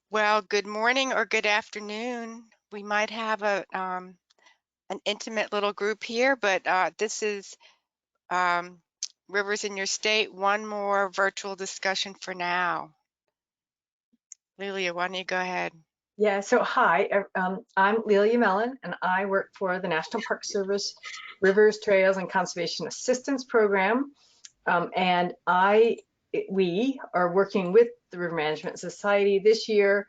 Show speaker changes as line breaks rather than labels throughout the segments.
Well, good morning or good afternoon. We might have an intimate little group here, but this is um, Rivers in Your State. One more virtual discussion for now. Lilia, why don't you go ahead?
Yeah, so hi, I'm Lelia Mellon, and I work for the National Park Service Rivers, Trails, and Conservation Assistance Program. And we are working with the River Management Society this year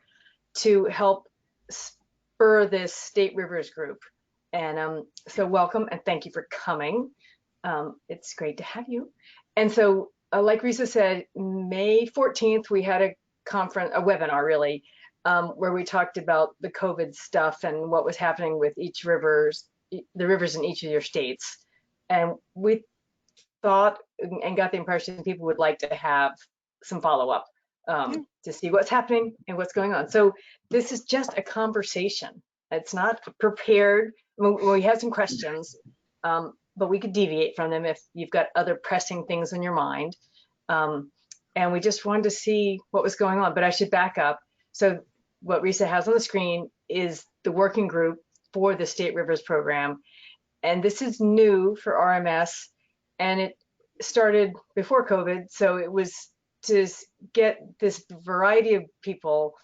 to help spur this State Rivers group. And so welcome and thank you for coming. It's great to have you. And so, like Risa said, May 14th, we had a conference, a webinar really, where we talked about the COVID stuff and what was happening with the rivers in each of your states. And we thought and got the impression people would like to have some follow-up to see what's happening and what's going on. So this is just a conversation. It's not prepared. We have some questions, but we could deviate from them if you've got other pressing things in your mind. And we just wanted to see what was going on. But I should back up. So what Risa has on the screen is the working group for the State Rivers Program. And this is new for RMS, and it started before COVID. So it was to get this variety of people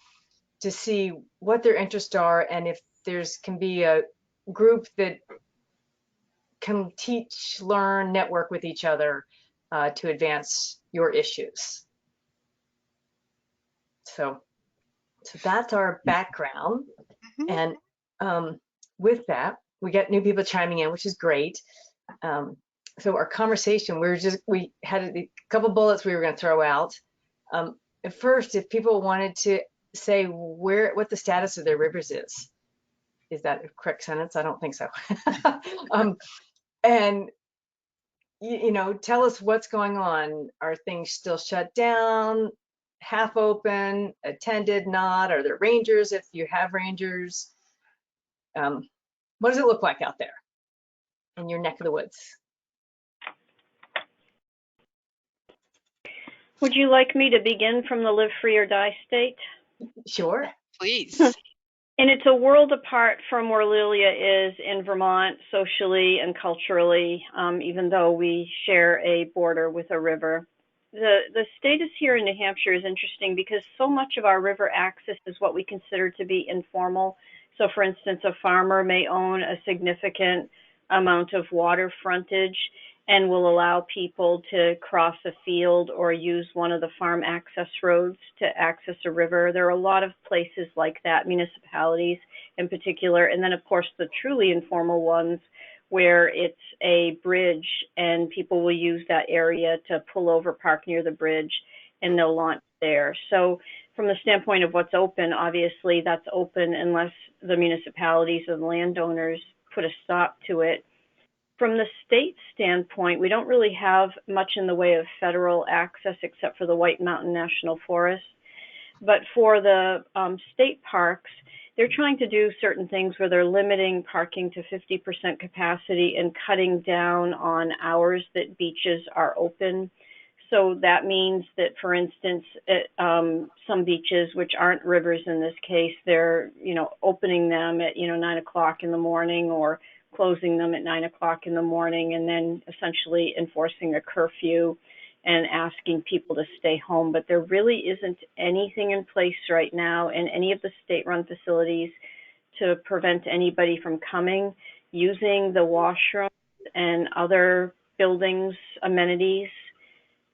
to see what their interests are and if there's can be a group that can teach, learn, network with each other to advance your issues. So that's our background. And with that, we get new people chiming in, which is great. So our conversation, we had a couple bullets we were going to throw out. At first, if people wanted to say what the status of their rivers is that a correct sentence? I don't think so. And tell us what's going on. Are things still shut down, half open, attended, not? Are there rangers if you have rangers? What does it look like out there in your neck of the woods?
Would you like me to begin from the live free or die state?
Sure.
Please.
And it's a world apart from where Lilia is in Vermont, socially and culturally, even though we share a border with a river. The status here in New Hampshire is interesting because so much of our river access is what we consider to be informal. So, for instance, a farmer may own a significant amount of water frontage and will allow people to cross a field or use one of the farm access roads to access a river. There are a lot of places like that, municipalities in particular, and then of course the truly informal ones where it's a bridge and people will use that area to pull over, park near the bridge, and they'll launch there. So from the standpoint of what's open, obviously that's open unless the municipalities and landowners put a stop to it. From the state standpoint, we don't really have much in the way of federal access except for the White Mountain National Forest. But for the state parks, they're trying to do certain things where they're limiting parking to 50% capacity and cutting down on hours that beaches are open. So that means that, for instance, some beaches, which aren't rivers in this case, they're opening them at 9 o'clock in the morning or closing them at 9 o'clock in the morning, and then essentially enforcing a curfew and asking people to stay home. But there really isn't anything in place right now in any of the state-run facilities to prevent anybody from coming, using the washrooms and other buildings, amenities.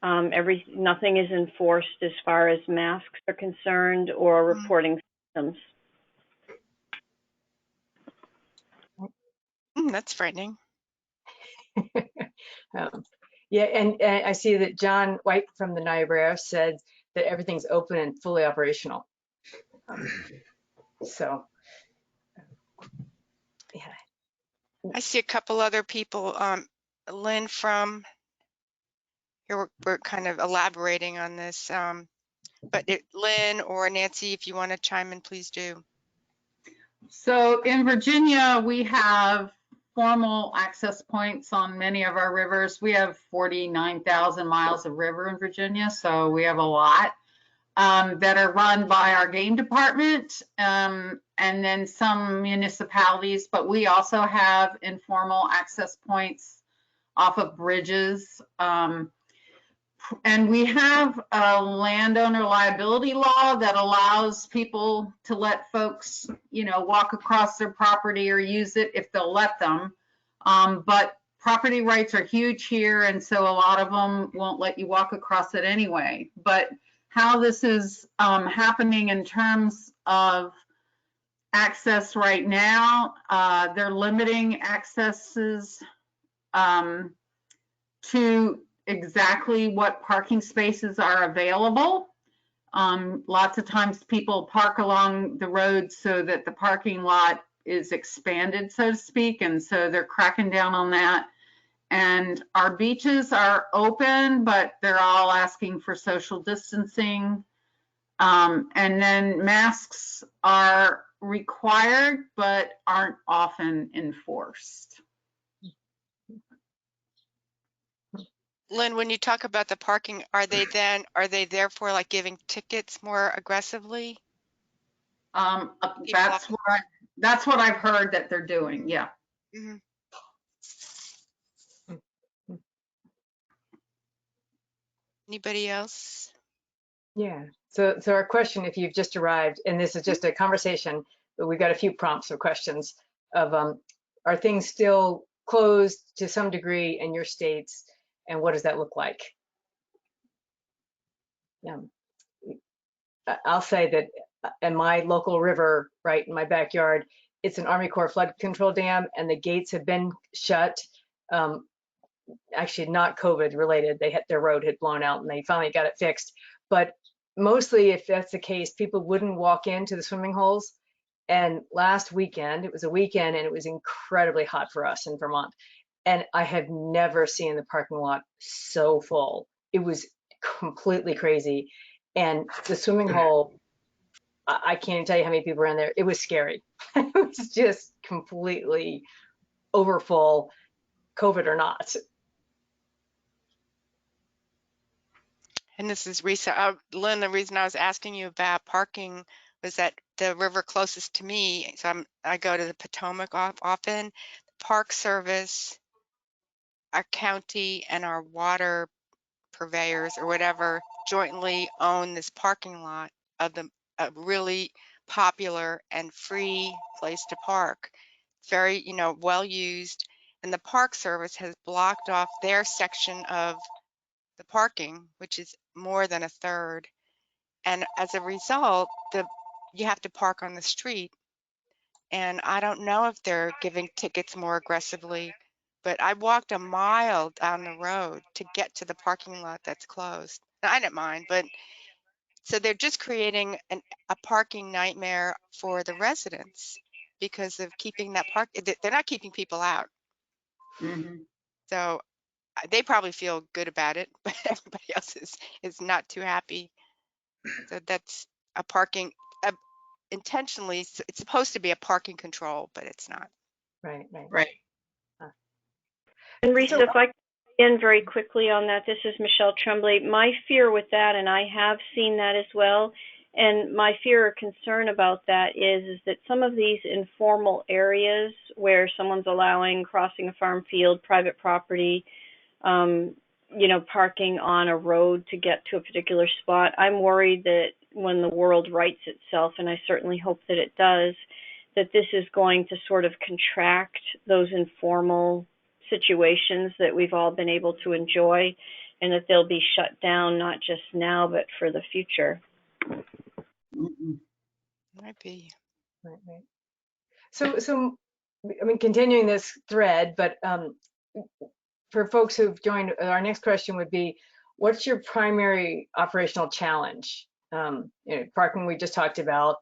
Nothing is enforced as far as masks are concerned or reporting symptoms.
That's frightening.
Yeah, and I see that John White from the Niobrara said that everything's open and fully operational. So, yeah.
I see a couple other people. Lynn from here, we're kind of elaborating on this. But Lynn or Nancy, if you want to chime in, please do.
So in Virginia, we have formal access points on many of our rivers. We have 49,000 miles of river in Virginia, so we have a lot. that are run by our game department, and then some municipalities, but we also have informal access points off of bridges. And we have a landowner liability law that allows people to let folks, walk across their property or use it if they'll let them. But property rights are huge here, and so a lot of them won't let you walk across it anyway. But how this is happening in terms of access right now, they're limiting accesses to exactly what parking spaces are available. Lots of times people park along the road so that the parking lot is expanded, so to speak, and so they're cracking down on that. And our beaches are open, but they're all asking for social distancing. And then masks are required, but aren't often enforced.
Lynn, when you talk about the parking, are they therefore like giving tickets more aggressively?
That's what I've heard that they're doing. Yeah.
Mm-hmm. Anybody else?
Yeah. So our question, if you've just arrived, and this is just a conversation, but we've got a few prompts or questions of, are things still closed to some degree in your states, and what does that look like? I'll say that in my local river, right in my backyard, it's an Army Corps flood control dam, and the gates have been shut. Actually, not COVID related. Their road had blown out, and they finally got it fixed. But mostly, if that's the case, people wouldn't walk into the swimming holes. And last weekend, it was a weekend, and it was incredibly hot for us in Vermont. And I have never seen the parking lot so full. It was completely crazy. And the swimming hole, I can't even tell you how many people were in there. It was scary. It was just completely overfull, COVID or not.
And this is Risa. Lynn, the reason I was asking you about parking was that the river closest to me, so I go to the Potomac often. The Park Service, our county, and our water purveyors or whatever jointly own this parking lot of a really popular and free place to park. It's very, well used, and the Park Service has blocked off their section of the parking, which is more than a third. And as a result, you have to park on the street. And I don't know if they're giving tickets more aggressively, but I walked a mile down the road to get to the parking lot that's closed. Now, I didn't mind, but so they're just creating a parking nightmare for the residents because of keeping that they're not keeping people out.
Mm-hmm.
So they probably feel good about it, but everybody else is not too happy. So that's a parking, intentionally, it's supposed to be a parking control, but it's not.
Right.
And Risa,
So-
if I could in very quickly on that, this is Michelle Tremblay. My fear with that, and I have seen that as well, and my fear or concern about that is that some of these informal areas where someone's allowing crossing a farm field, private property, parking on a road to get to a particular spot, I'm worried that when the world rights itself, and I certainly hope that it does, that this is going to sort of contract those informal situations that we've all been able to enjoy, and that they'll be shut down not just now but for the future.
Might be.
Right. So I mean, continuing this thread, but for folks who've joined, our next question would be, what's your primary operational challenge? Parking we just talked about.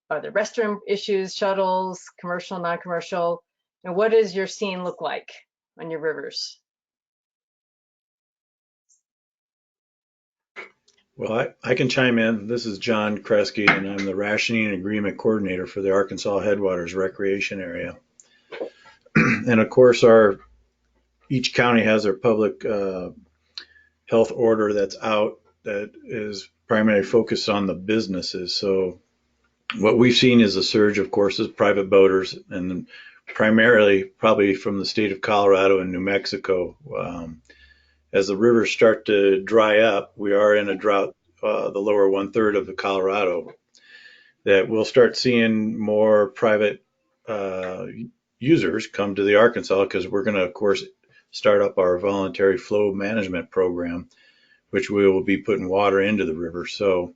Are there restroom issues, shuttles, commercial, non-commercial? And what does your scene look like on your rivers?
Well, I can chime in. This is John Kresge, and I'm the Rationing Agreement Coordinator for the Arkansas Headwaters Recreation Area. And of course, each county has their public health order that's out that is primarily focused on the businesses. So what we've seen is a surge, of course, is private boaters, and primarily probably from the state of Colorado and New Mexico. As the rivers start to dry up, we are in a drought, the lower 1/3 of the Colorado, that we'll start seeing more private users come to the Arkansas, because we're going to, of course, start up our voluntary flow management program, which we will be putting water into the river. So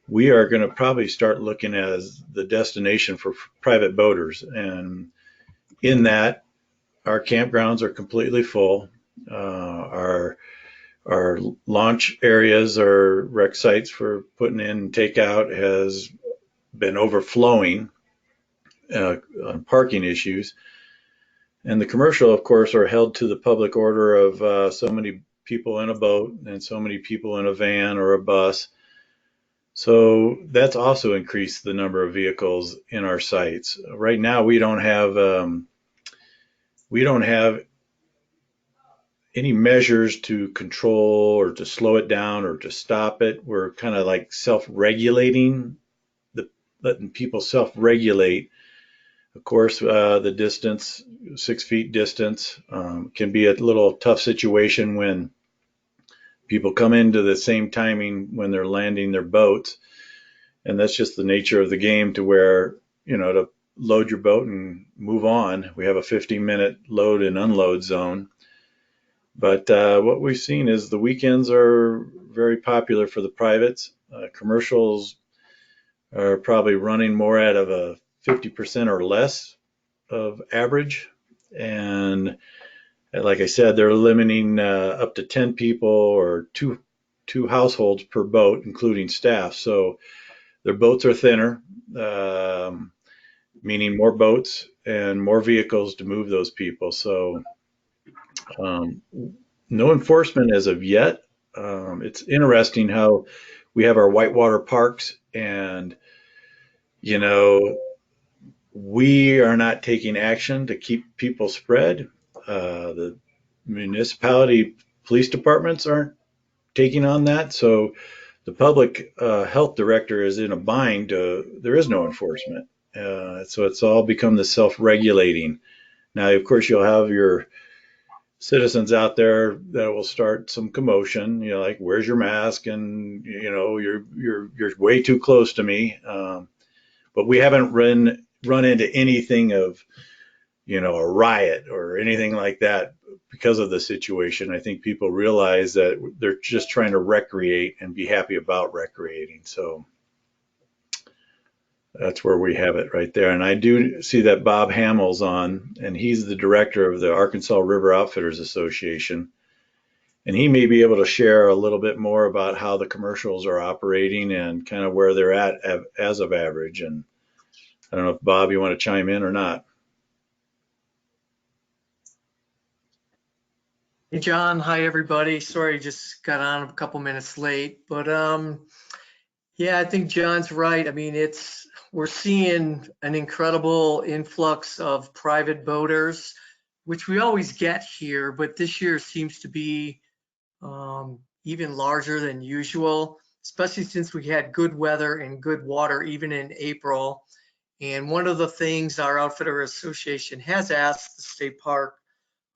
we are going to probably start looking as the destination for private boaters. And in that, our campgrounds are completely full. Our launch areas, our rec sites for putting in takeout has been overflowing on parking issues. And the commercial, of course, are held to the public order of so many people in a boat and so many people in a van or a bus. So that's also increased the number of vehicles in our sites. Right now, we don't have any measures to control or to slow it down or to stop it. We're kind of like self-regulating, letting people self-regulate. Of course, the distance, 6 feet distance, can be a little tough situation when people come into the same timing when they're landing their boats. And that's just the nature of the game, to where, to load your boat and move on, we have a 15-minute load and unload zone. But what we've seen is the weekends are very popular for the privates. Commercials are probably running more out of a 50% or less of average. And like I said, they're limiting up to 10 people or two households per boat, including staff. So their boats are thinner, meaning more boats and more vehicles to move those people. So no enforcement as of yet. It's interesting how we have our whitewater parks, and we are not taking action to keep people spread. The municipality police departments aren't taking on that. So the public health director is in a bind. There is no enforcement. So it's all become the self-regulating. Now, of course, you'll have your citizens out there that will start some commotion, like, where's your mask? And, you're way too close to me. But we haven't run into anything of, a riot or anything like that because of the situation. I think people realize that they're just trying to recreate and be happy about recreating. So that's where we have it right there. And I do see that Bob Hamill's on, and he's the director of the Arkansas River Outfitters Association. And he may be able to share a little bit more about how the commercials are operating and kind of where they're at as of average. And I don't know if, Bob, you want to chime in or not.
Hey, John. Hi, everybody. Sorry, just got on a couple minutes late, but yeah, I think John's right. I mean, we're seeing an incredible influx of private boaters, which we always get here, but this year seems to be even larger than usual, especially since we had good weather and good water even in April. And one of the things our Outfitter Association has asked the state park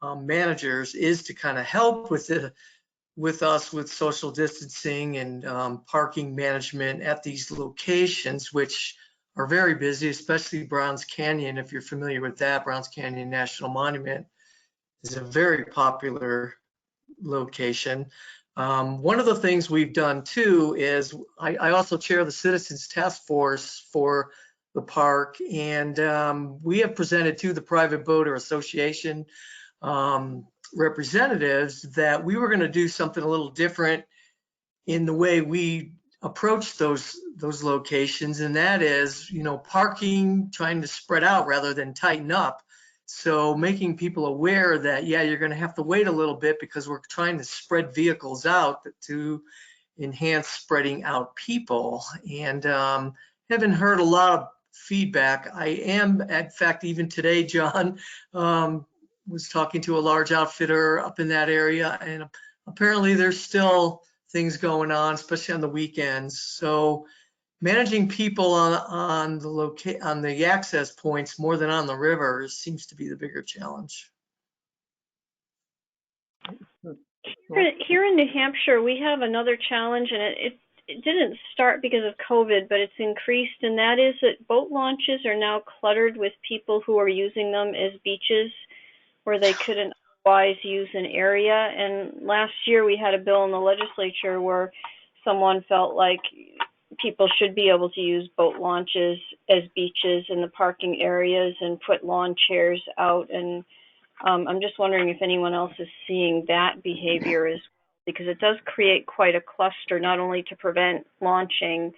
managers is to kind of help with us with social distancing and parking management at these locations, which are very busy, especially Browns Canyon. If you're familiar with that, Browns Canyon National Monument is a very popular location. One of the things we've done too is I also chair the Citizens Task Force for the park, and we have presented to the Private Boater Association representatives that we were going to do something a little different in the way we approach those locations, and that is, parking, trying to spread out rather than tighten up. So making people aware that, yeah, you're going to have to wait a little bit because we're trying to spread vehicles out to enhance spreading out people. And haven't heard a lot of feedback. I am, in fact, even today, John, was talking to a large outfitter up in that area, and apparently there's still things going on, especially on the weekends. So managing people on the access points more than on the river seems to be the bigger challenge.
Here in New Hampshire, we have another challenge, and it didn't start because of COVID, but it's increased, and that is that boat launches are now cluttered with people who are using them as beaches where they couldn't otherwise use an area. And last year we had a bill in the legislature where someone felt like people should be able to use boat launches as beaches in the parking areas and put lawn chairs out. And I'm just wondering if anyone else is seeing that behavior as well, because it does create quite a cluster, not only to prevent launching,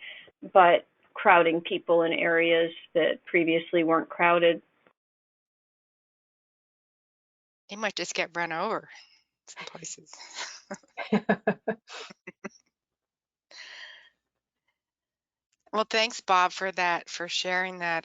but crowding people in areas that previously weren't crowded.
They might just get run over some places. Well, thanks, Bob, for that, for sharing that.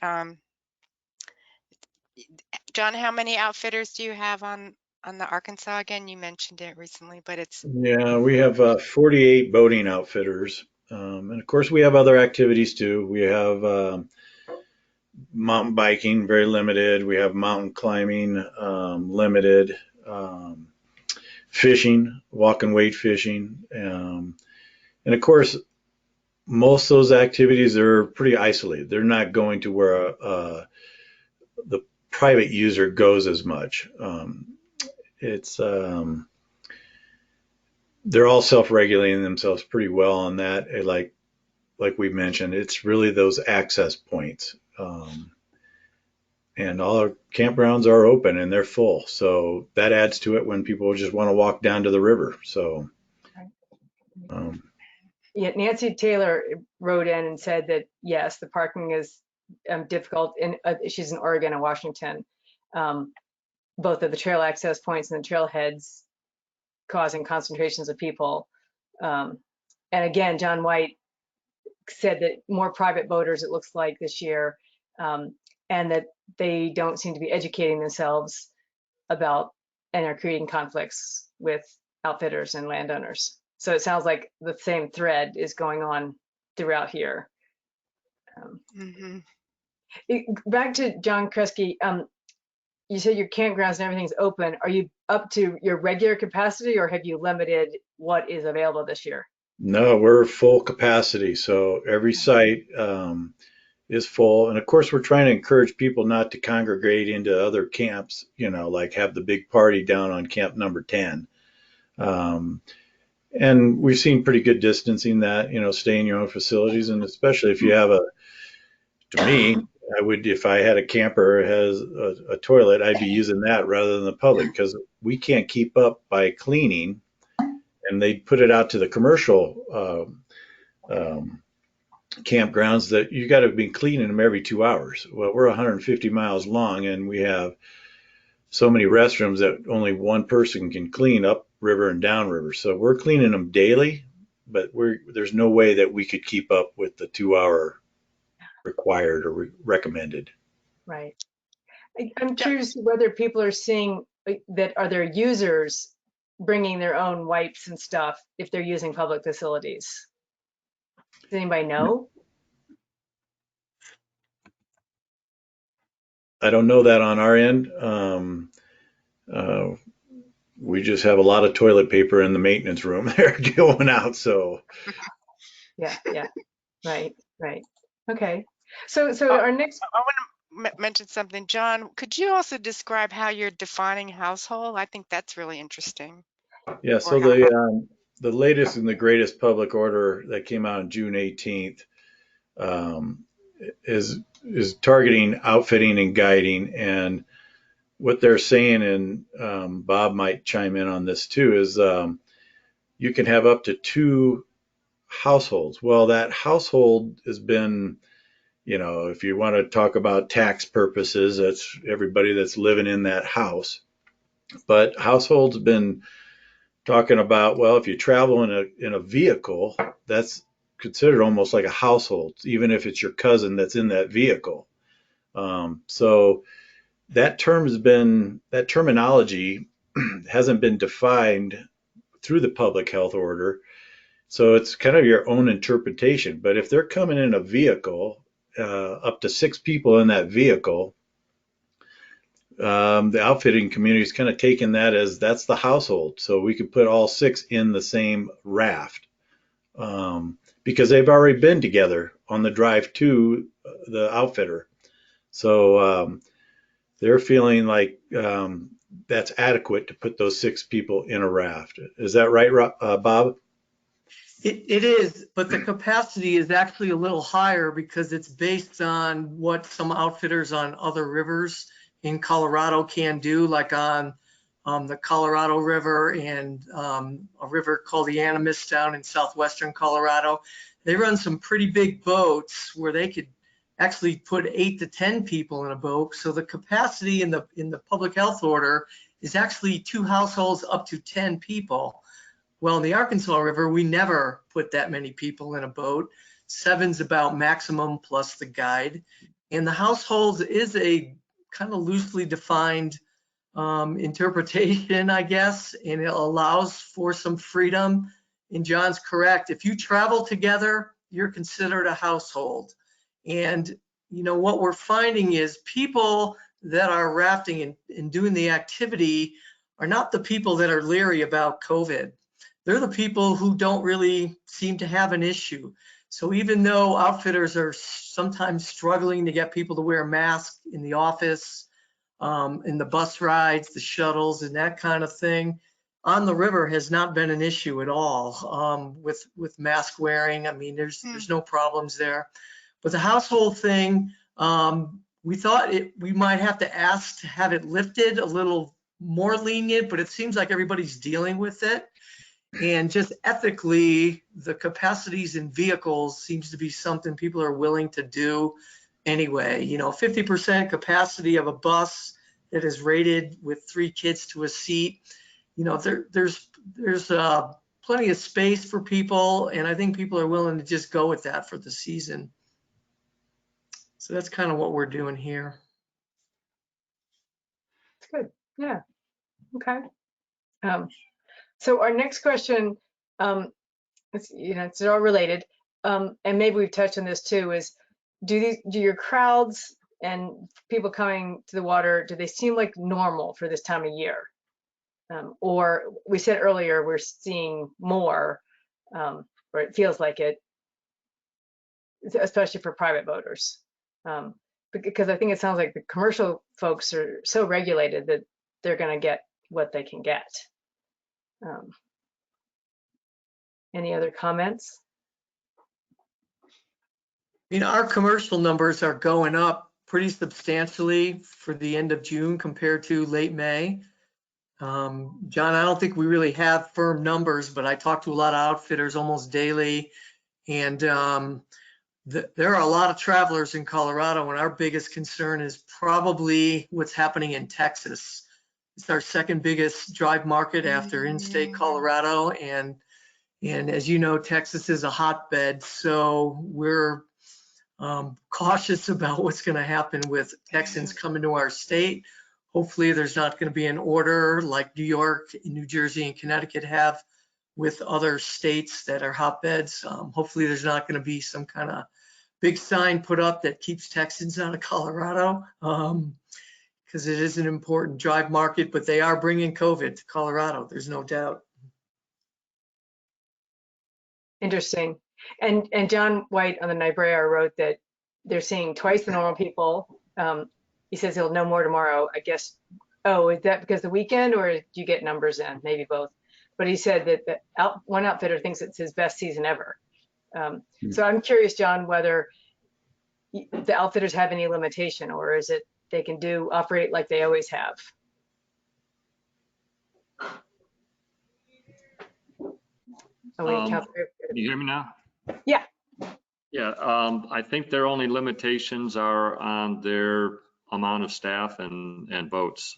John, how many outfitters do you have on the Arkansas again? You mentioned it recently, but it's
Yeah, we have 48 boating outfitters. And of course, we have other activities too. We have mountain biking, very limited. We have mountain climbing, limited. Fishing, walk and wade fishing. And of course, most of those activities are pretty isolated. They're not going to where the private user goes as much. They're all self-regulating themselves pretty well on that. Like we mentioned, it's really those access points. And all our campgrounds are open and they're full. So that adds to it when people just want to walk down to the river. So,
Yeah, Nancy Taylor wrote in and said that, yes, the parking is difficult. And she's in Oregon and Washington, both of the trail access points and the trailheads causing concentrations of people. And again, John White said that more private boaters, it looks like this year, and that they don't seem to be educating themselves about and are creating conflicts with outfitters and landowners. So it sounds like the same thread is going on throughout here. Back to John Kresge, you said your campgrounds and everything's open. Are you up to your regular capacity, or have you limited what is available this year?
No, we're full capacity. So every site is full. And of course, we're trying to encourage people not to congregate into other camps, like have the big party down on camp number 10. And we've seen pretty good distancing that, stay in your own facilities. And especially if you have to me, I would, if I had a camper that has a toilet, I'd be using that rather than the public, because we can't keep up by cleaning. And they put it out to the commercial campgrounds that you got to be cleaning them every 2 hours. Well, we're 150 miles long and we have so many restrooms that only one person can clean up river and down river. So we're cleaning them daily, but there's no way that we could keep up with the 2 hour required or recommended.
Right. I'm curious whether people are seeing that, are there users bringing their own wipes and stuff if they're using public facilities? Does anybody know?
I don't know that on our end. We just have a lot of toilet paper in the maintenance room there going out. So
Yeah. Right. Okay. So our next.
I want to mention something, John. Could you also describe how you're defining household? I think that's really interesting.
Yeah. So the latest and the greatest public order that came out on June 18th is targeting outfitting and guiding. And what they're saying, and Bob might chime in on this too, is you can have up to 2 households. Well, that household has been, if you want to talk about tax purposes, that's everybody that's living in that house. But households been talking about, well, if you travel in a vehicle, that's considered almost like a household, even if it's your cousin that's in that vehicle. So that terminology hasn't been defined through the public health order. So it's kind of your own interpretation. But if they're coming in a vehicle, up to 6 people in that vehicle, the outfitting community is kind of taking that as that's the household. So we could put all 6 in the same raft, because they've already been together on the drive to the outfitter. So they're feeling like that's adequate to put those 6 people in a raft. Is that right, Bob?
It is, but the capacity is actually a little higher because it's based on what some outfitters on other rivers in Colorado can do, like on the Colorado River and a river called the Animas down in southwestern Colorado. They run some pretty big boats where they could actually put 8 to 10 people in a boat. So the capacity in the public health order is actually 2 households up to 10 people. Well, in the Arkansas River, we never put that many people in a boat. 7's about maximum plus the guide. And the households is a kind of loosely defined interpretation, I guess, and it allows for some freedom. And John's correct. If you travel together, you're considered a household. And, you know, what we're finding is people that are rafting and doing the activity are not the people that are leery about COVID. They're the people who don't really seem to have an issue. So even though outfitters are sometimes struggling to get people to wear masks in the office, in the bus rides, the shuttles, and that kind of thing, on the river has not been an issue at all with mask wearing. I mean, there's no problems there. But the household thing, we thought we might have to ask to have it lifted a little more lenient, but it seems like everybody's dealing with it. And just ethically, the capacities in vehicles seems to be something people are willing to do anyway. You know, 50% capacity of a bus that is rated with 3 kids to a seat. You know, there's plenty of space for people, and I think people are willing to just go with that for the season. So that's kind of what we're doing here.
It's good. Yeah. Okay. So our next question, it's, you know, it's all related, and maybe we've touched on this too, is do your crowds and people coming to the water, do they seem like normal for this time of year? Or we said earlier, we're seeing more, or it feels like it, especially for private boaters. Because I think it sounds like the commercial folks are so regulated that they're going to get what they can get. Any other comments?
You know, our commercial numbers are going up pretty substantially for the end of June compared to late May. John, I don't think we really have firm numbers, but I talk to a lot of outfitters almost daily, and there are a lot of travelers in Colorado, and our biggest concern is probably what's happening in Texas. It's our second biggest drive market after in-state Colorado, and as you know, Texas is a hotbed, so we're cautious about what's going to happen with Texans coming to our state. Hopefully there's not going to be an order like New York, New Jersey, and Connecticut have with other states that are hotbeds. Hopefully there's not going to be some kind of big sign put up that keeps Texans out of Colorado, because it is an important drive market, but they are bringing COVID to Colorado. There's no doubt.
Interesting. And John White on the Niobrara wrote that they're seeing twice the normal people. He says he'll know more tomorrow. I guess, oh, is that because the weekend, or do you get numbers in? Maybe both. But he said that one outfitter thinks it's his best season ever. So I'm curious, John, whether the outfitters have any limitation, or is it they can operate like they always have?
Can you hear me now?
Yeah.
Yeah, I think their only limitations are on their amount of staff and boats.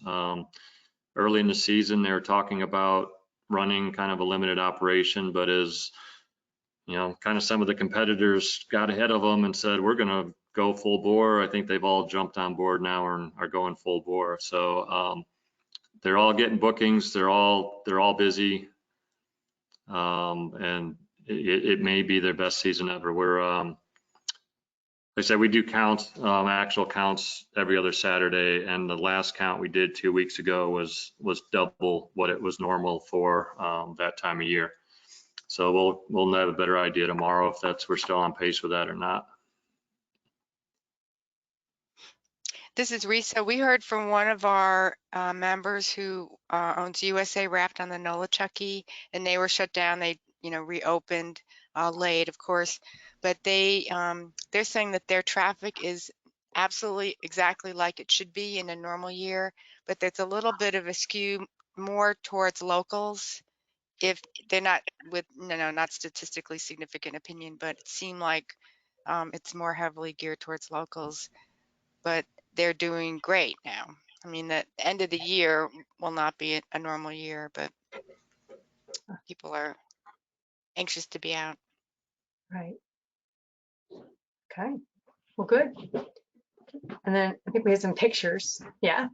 Early in the season, they were talking about running kind of a limited operation, but as you know, kind of some of the competitors got ahead of them and said, we're going to go full bore. I think they've all jumped on board now and are going full bore. So they're all getting bookings. They're all busy. And it may be their best season ever. We're, like I said, we do counts, actual counts every other Saturday, and the last count we did 2 weeks ago was double what it was normal for that time of year. So we'll have a better idea tomorrow if we're still on pace with that or not.
This is Risa. We heard from one of our members who owns USA Raft on the Nolichucky, and they were shut down. They, reopened late, of course, but they're saying that their traffic is absolutely exactly like it should be in a normal year, but there's a little bit of a skew more towards locals. If they're not not statistically significant opinion, but it seemed like it's more heavily geared towards locals. But they're doing great now. I mean, the end of the year will not be a normal year, but people are anxious to be out.
Right. Okay. Well, good. And then I think we had some pictures. Yeah.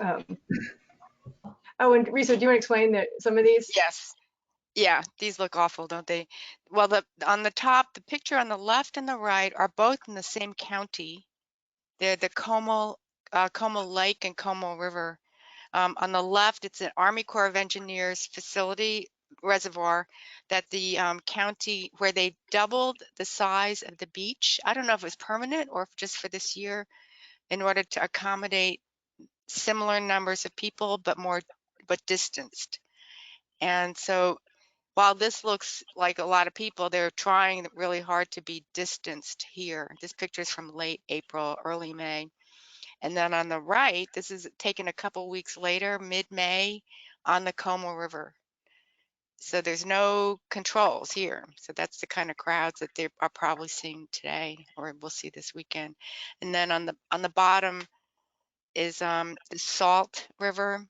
Oh, and Risa, do you want to explain some of these?
Yes. Yeah, these look awful, don't they? Well, on the top, the picture on the left and the right are both in the same county. They're the Como Lake and Como River. On the left, it's an Army Corps of Engineers facility reservoir that the county, where they doubled the size of the beach. I don't know if it was permanent or if just for this year, in order to accommodate similar numbers of people, but distanced. And so while this looks like a lot of people, they're trying really hard to be distanced here. This picture is from late April, early May. And then on the right, this is taken a couple weeks later, mid-May, on the Como River. So there's no controls here. So that's the kind of crowds that they are probably seeing today, or we'll see this weekend. And then on the bottom is the Salt River.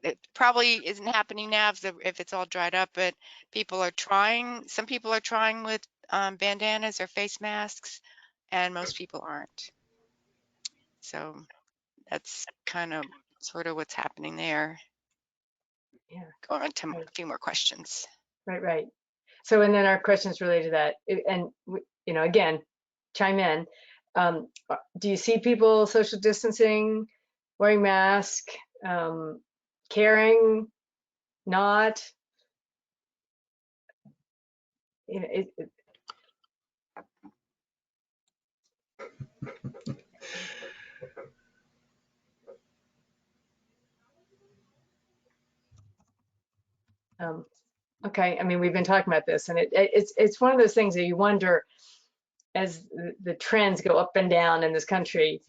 It probably isn't happening now if it's all dried up, but people are trying. Some people are trying with bandanas or face masks, and most people aren't. So that's kind of sort of what's happening there.
Yeah.
Go on to a few more questions.
Right. So, and then our questions related to that, and again, chime in. Do you see people social distancing, wearing masks, caring, not? Okay, I mean, we've been talking about this, and it's one of those things that you wonder, as the trends go up and down in this country,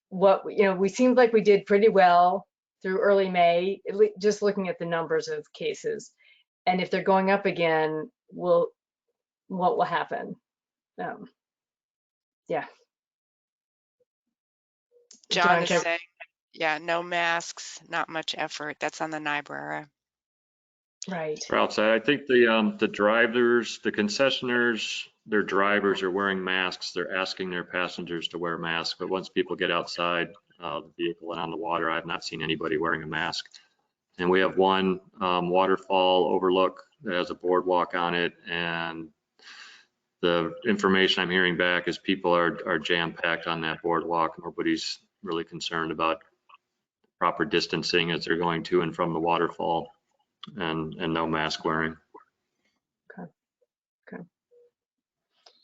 we seemed like we did pretty well through early May, just looking at the numbers of cases, and if they're going up again, what will happen? Yeah.
John is saying, yeah, no masks, not much effort. That's on the Niobrara.
Right.
For outside, I think the drivers, the concessionaires, their drivers are wearing masks. They're asking their passengers to wear masks. But once people get outside the vehicle and on the water, I've not seen anybody wearing a mask. And we have one waterfall overlook that has a boardwalk on it. And the information I'm hearing back is people are jam-packed on that boardwalk. Nobody's really concerned about proper distancing as they're going to and from the waterfall. And no mask wearing.
Okay.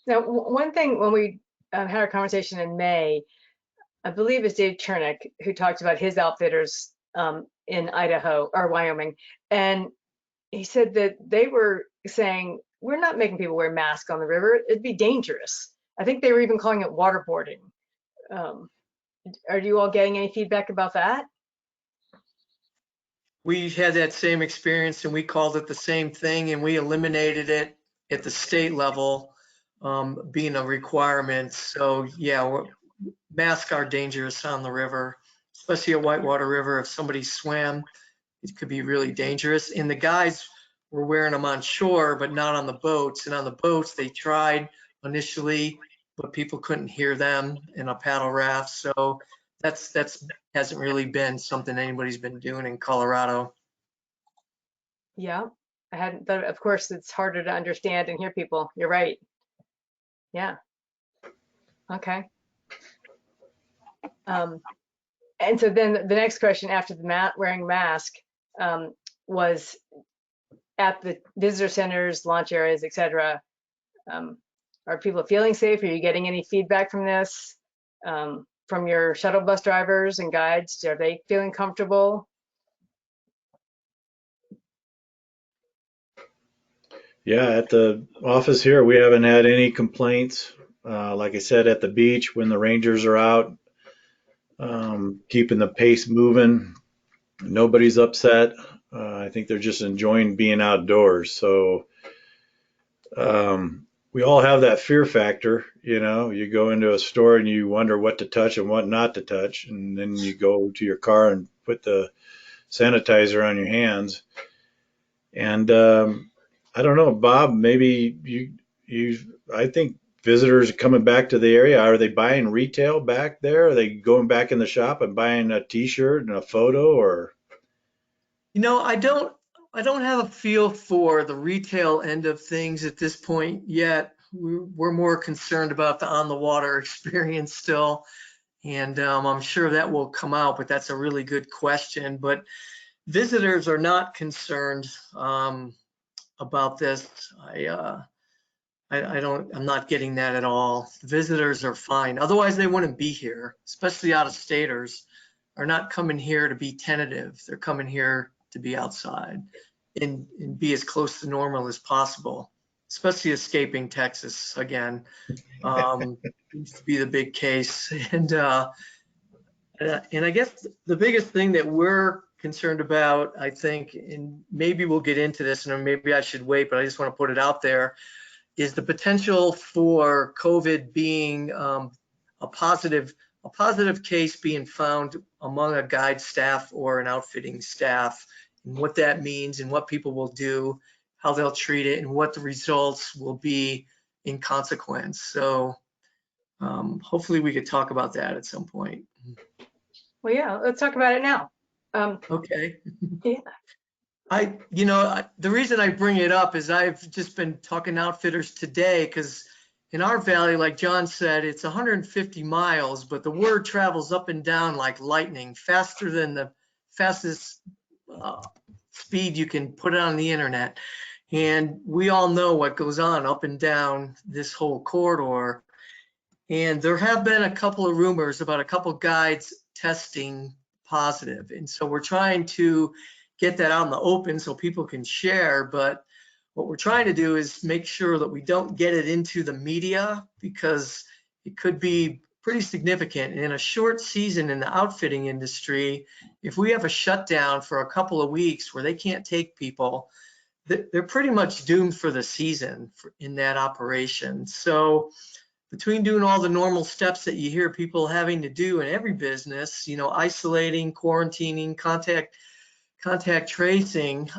Now, one thing when we had our conversation in May, I believe it's Dave Chernick who talked about his outfitters in Idaho or Wyoming, and he said that they were saying, we're not making people wear masks on the river. It'd be dangerous. I think they were even calling it waterboarding. Are you all getting any feedback about that?
We had that same experience and we called it the same thing, and we eliminated it at the state level, being a requirement. So yeah, masks are dangerous on the river, especially a whitewater river. If somebody swam, it could be really dangerous. And the guys were wearing them on shore, but not on the boats. And on the boats, they tried initially, but people couldn't hear them in a paddle raft. So that's hasn't really been something anybody's been doing in Colorado.
Yeah. I hadn't thought, of course, it's harder to understand and hear people. You're right. Yeah. Okay. And so then the next question after the wearing mask was at the visitor centers, launch areas, etc. Are people feeling safe? Are you getting any feedback from this? From your shuttle bus drivers and guides? Are they feeling comfortable?
Yeah, at the office here, we haven't had any complaints. Like I said, at the beach, when the rangers are out, keeping the pace moving, nobody's upset. I think they're just enjoying being outdoors. So we all have that fear factor. You go into a store and you wonder what to touch and what not to touch, and then you go to your car and put the sanitizer on your hands. And I don't know, Bob, maybe I think visitors are coming back to the area. Are they buying retail back there? Are they going back in the shop and buying a t-shirt and a photo or?
I don't have a feel for the retail end of things at this point yet. We're more concerned about the on the water experience still. And I'm sure that will come out, but that's a really good question. But visitors are not concerned about this. I'm not getting that at all. Visitors are fine. Otherwise, they wouldn't be here, especially out-of-staters are not coming here to be tentative. They're coming here to be outside and be as close to normal as possible, especially escaping Texas again. Seems to be the big case. And I guess the biggest thing that we're concerned about, I think, and maybe we'll get into this and maybe I should wait, but I just want to put it out there, is the potential for COVID being a positive case being found among a guide staff or an outfitting staff, and what that means and what people will do, how they'll treat it, and what the results will be in consequence. So hopefully we could talk about that at some point.
Well, yeah, let's talk about it now.
Okay.
Yeah.
The reason I bring it up is I've just been talking to outfitters today because in our valley, like John said, it's 150 miles, but the word travels up and down like lightning, faster than the fastest speed you can put it on the internet. And we all know what goes on up and down this whole corridor. And there have been a couple of rumors about a couple guides testing positive. And so we're trying to get that out in the open so people can share. But what we're trying to do is make sure that we don't get it into the media because it could be pretty significant. In a short season in the outfitting industry, if we have a shutdown for a couple of weeks where they can't take people, they're pretty much doomed for the season in that operation. So between doing all the normal steps that you hear people having to do in every business, isolating, quarantining, contact tracing,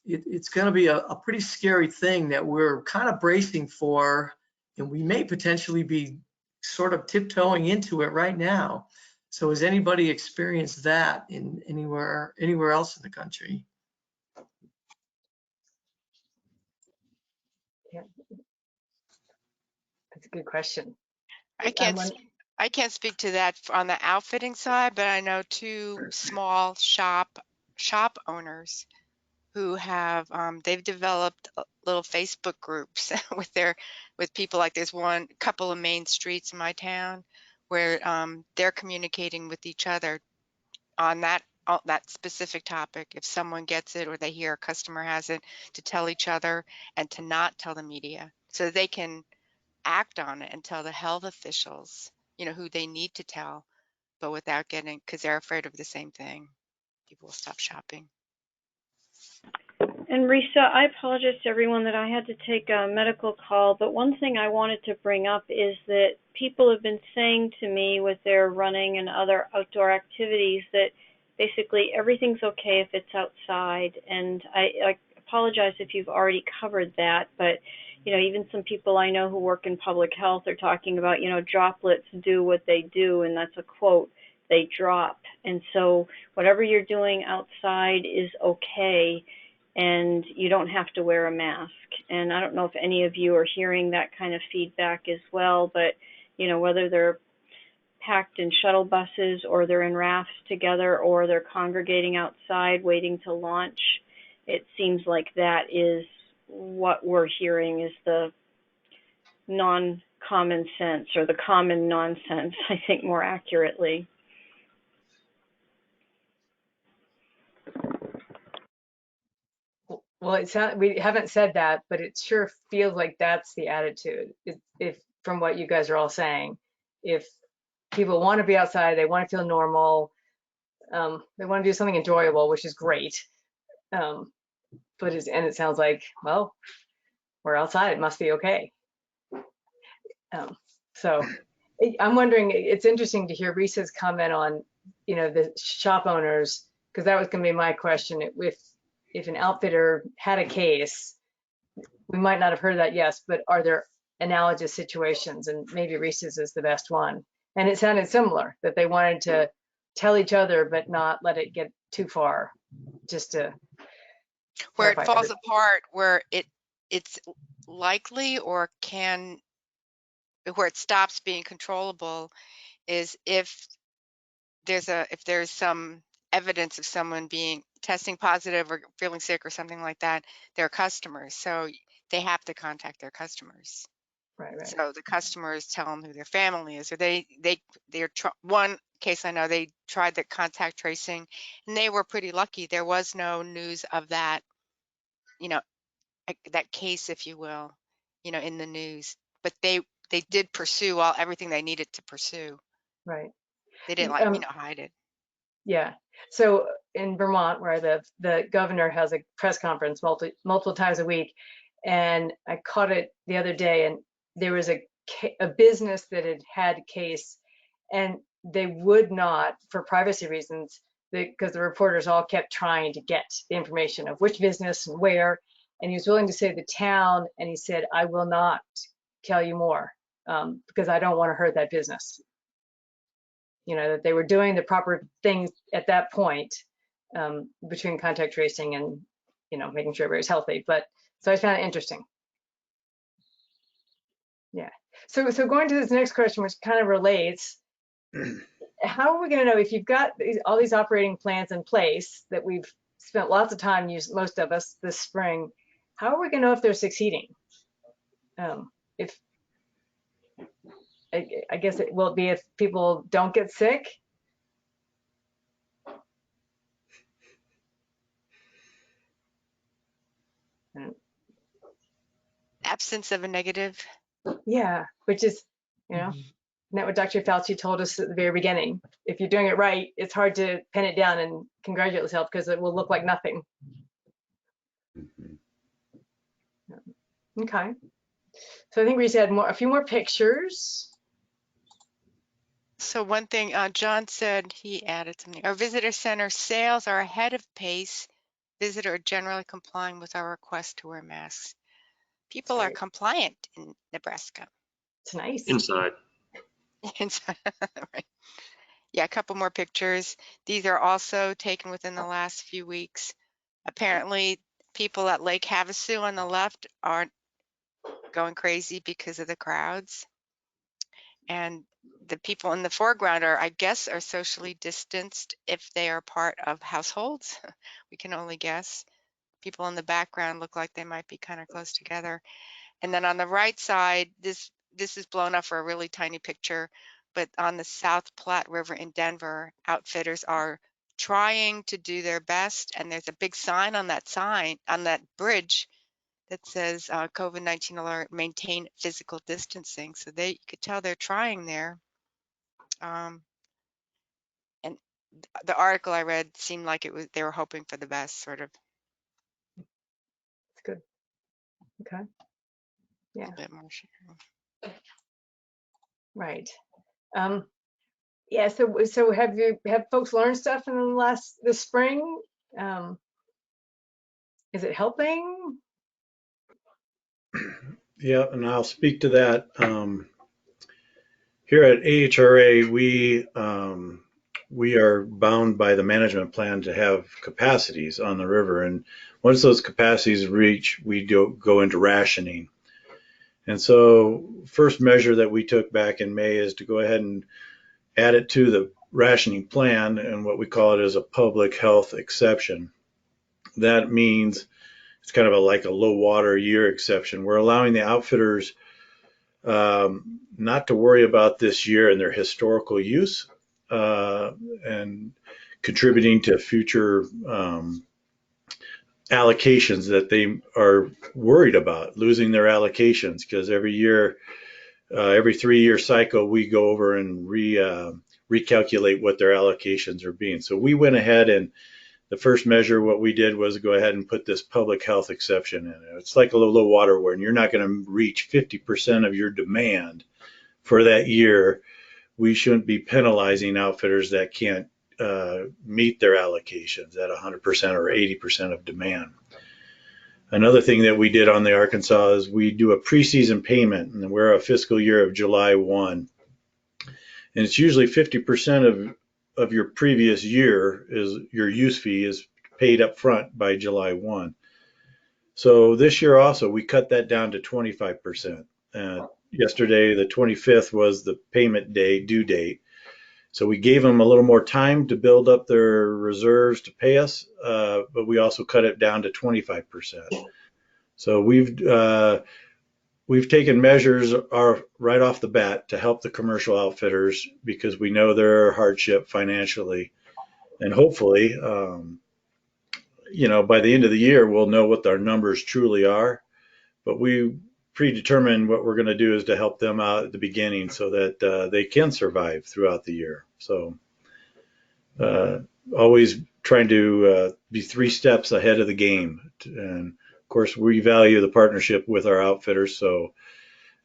it's going to be a pretty scary thing that we're kind of bracing for, and we may potentially be sort of tiptoeing into it right now. So has anybody experienced that in anywhere else in the country?
Yeah. That's a good question.
I can't speak to that on the outfitting side, but I know two small shop owners who have they've developed little Facebook groups with people. Like there's one couple of main streets in my town where they're communicating with each other on that specific topic. If someone gets it or they hear a customer has it, to tell each other and to not tell the media so they can act on it and tell the health officials, who they need to tell, but without getting, because they're afraid of the same thing. People will stop shopping.
And Risa, I apologize to everyone that I had to take a medical call, but one thing I wanted to bring up is that people have been saying to me with their running and other outdoor activities that basically everything's okay if it's outside. And I apologize if you've already covered that, but even some people I know who work in public health are talking about, droplets do what they do, and that's a quote, they drop. And so whatever you're doing outside is okay. and you don't have to wear a mask. And I don't know if any of you are hearing that kind of feedback as well, but whether they're packed in shuttle buses or they're in rafts together or they're congregating outside waiting to launch, it seems like that is what we're hearing is the non-common sense, or the common nonsense, I think more accurately.
Well, we haven't said that, but it sure feels like that's the attitude. If from what you guys are all saying, if people want to be outside, they want to feel normal, they want to do something enjoyable, which is great. But it sounds like, well, we're outside, it must be okay. So I'm wondering, it's interesting to hear Risa's comment on, the shop owners, because that was going to be my question. If an outfitter had a case, we might not have heard that, yes, but are there analogous situations? And maybe Risa's is the best one. And it sounded similar, that they wanted to tell each other, but not let it get too far, just to
Where it
clarify
falls
everything.
apart, where it's likely or where it stops being controllable is if there's some evidence of someone being testing positive or feeling sick or something like that, they're customers. So they have to contact their customers.
Right.
So the customers tell them who their family is, or one case I know, they tried the contact tracing and they were pretty lucky. There was no news of that, that case, if you will, in the news, but they did pursue everything they needed to pursue.
Right.
They didn't hide it.
Yeah. So in Vermont, where I live, the governor has a press conference multiple times a week, and I caught it the other day, and there was a business that had a case, and they would not, for privacy reasons, because the reporters all kept trying to get the information of which business and where, and he was willing to say the town, and he said, I will not tell you more, because I don't want to hurt that business. That they were doing the proper things at that point, between contact tracing and, making sure everybody's healthy. But so I found it interesting. Yeah. So going to this next question, which kind of relates, how are we going to know if you've got all these operating plans in place that we've spent lots of time most of us this spring? How are we going to know if they're succeeding? If I guess it will be if people don't get sick.
Absence of a negative.
Yeah, which is, isn't that what Dr. Fauci told us at the very beginning? If you're doing it right, it's hard to pin it down and congratulate yourself because it will look like nothing. Okay. So I think we had a few more pictures.
So one thing John said, he added something. Our visitor center sales are ahead of pace. Visitors are generally complying with our request to wear masks. People are compliant in Nebraska.
It's nice.
Inside.
Right. Yeah, a couple more pictures. These are also taken within the last few weeks. Apparently, people at Lake Havasu on the left are going crazy because of the crowds. And the people in the foreground I guess, are socially distanced if they are part of households. We can only guess. People in the background look like they might be kind of close together. And then on the right side, this is blown up for a really tiny picture, but on the South Platte River in Denver, outfitters are trying to do their best. And there's a big sign on that bridge that says COVID-19 alert, maintain physical distancing. So you could tell they're trying there. And the article I read seemed like they were hoping for the best, sort of.
That's good. Okay. Yeah.
A bit more sharing.
Right. Yeah. So have folks learned stuff in this spring? Is it helping?
Yeah, and I'll speak to that. Here at AHRA, we we are bound by the management plan to have capacities on the river. And once those capacities reach, we go into rationing. And so first measure that we took back in May is to go ahead and add it to the rationing plan, and what we call it is a public health exception. That means it's kind of like a low water year exception. We're allowing the outfitters not to worry about this year and their historical use and contributing to future allocations that they are worried about losing their allocations, because every year, every 3-year cycle, we go over and recalculate what their allocations are being. So we went ahead, and the first measure, what we did was go ahead and put this public health exception in it. It's like a low water where you're not going to reach 50% of your demand for that year. We shouldn't be penalizing outfitters that can't meet their allocations at 100% or 80% of demand. Another thing that we did on the Arkansas is we do a preseason payment, and we're a fiscal year of July 1. And it's usually 50% of your previous year is your use fee is paid up front by July 1. So this year also, we cut that down to 25%. Yesterday, the 25th was the payment due date. So we gave them a little more time to build up their reserves to pay us, but we also cut it down to 25%. So we've taken measures right off the bat to help the commercial outfitters, because we know their hardship financially. And hopefully, by the end of the year, we'll know what our numbers truly are. But we predetermined what we're going to do is to help them out at the beginning so that they can survive throughout the year. So always trying to be 3 steps ahead of the game. And of course, we value the partnership with our outfitters. So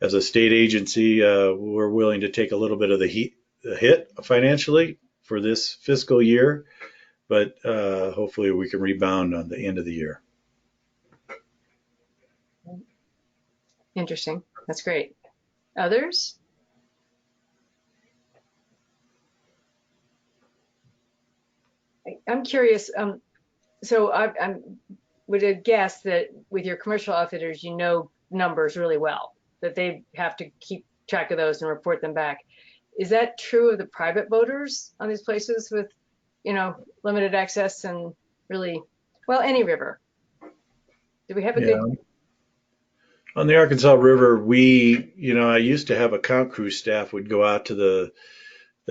as a state agency, we're willing to take a little bit of the hit financially for this fiscal year, but hopefully we can rebound on the end of the year.
Interesting. That's great. Others? I'm curious. So I would have guessed that with your commercial outfitters, you know numbers really well, that they have to keep track of those and report them back. Is that true of the private boaters on these places with, limited access and really, well, any river? Do we have a good?
On the Arkansas River, I used to have a count crew staff would go out to the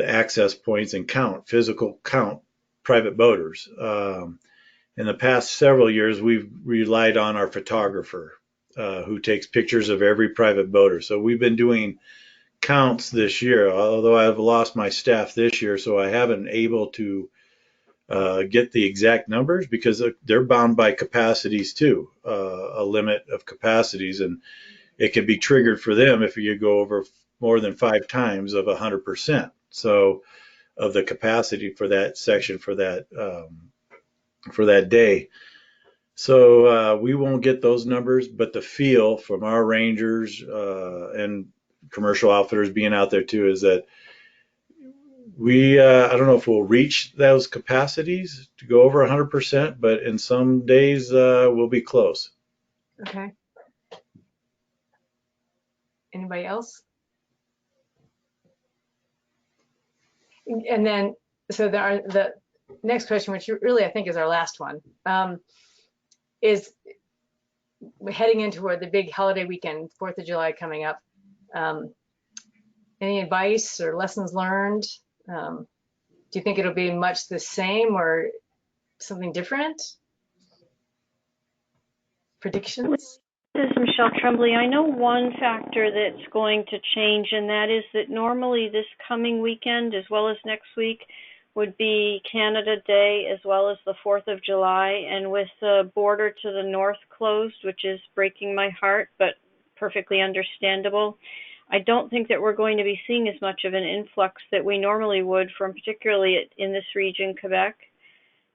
access points and physical count private boaters. In the past several years, we've relied on our photographer who takes pictures of every private boater. So we've been doing counts this year, although I've lost my staff this year, so I haven't able to get the exact numbers, because they're bound by capacities too, a limit of capacities, and it can be triggered for them if you go over more than 5 times of 100%. So of the capacity for that section for that day. So we won't get those numbers, but the feel from our rangers and commercial outfitters being out there too is that I don't know if we'll reach those capacities to go over 100%, but in some days we'll be close.
Okay. Anybody else? And then, so the next question, which really I think is our last one, is we're heading into the big holiday weekend, 4th of July coming up. Any advice or lessons learned? Do you think it'll be much the same or something different? Predictions?
This is Michelle Tremblay. I know one factor that's going to change, and that is that normally this coming weekend, as well as next week, would be Canada Day, as well as the 4th of July. And with the border to the north closed, which is breaking my heart, but perfectly understandable, I don't think that we're going to be seeing as much of an influx that we normally would from, particularly in this region, Quebec,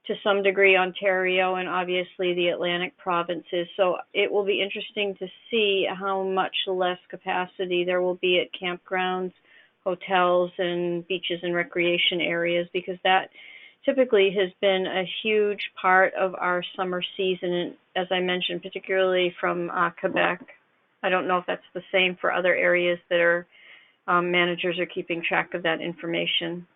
to some degree Ontario, and obviously the Atlantic provinces. So it will be interesting to see how much less capacity there will be at campgrounds hotels and beaches and recreation areas, because that typically has been a huge part of our summer season. And as I mentioned, particularly from Quebec. I don't know if that's the same for other areas that are managers are keeping track of that information.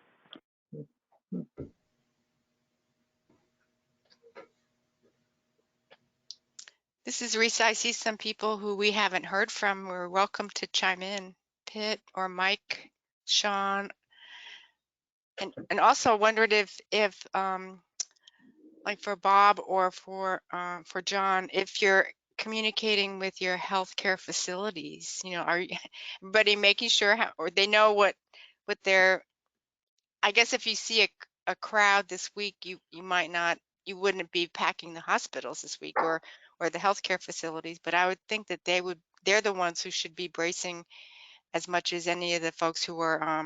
This is Risa. I see some people who we haven't heard from. We're welcome to chime in. Pitt or Mike, Sean, and also wondered if like for Bob or for John, if you're communicating with your healthcare facilities, are everybody making sure or they know what their, I guess if you see a crowd this week, you wouldn't be packing the hospitals this week or the healthcare facilities, but I would think that they're the ones who should be bracing as much as any of the folks who are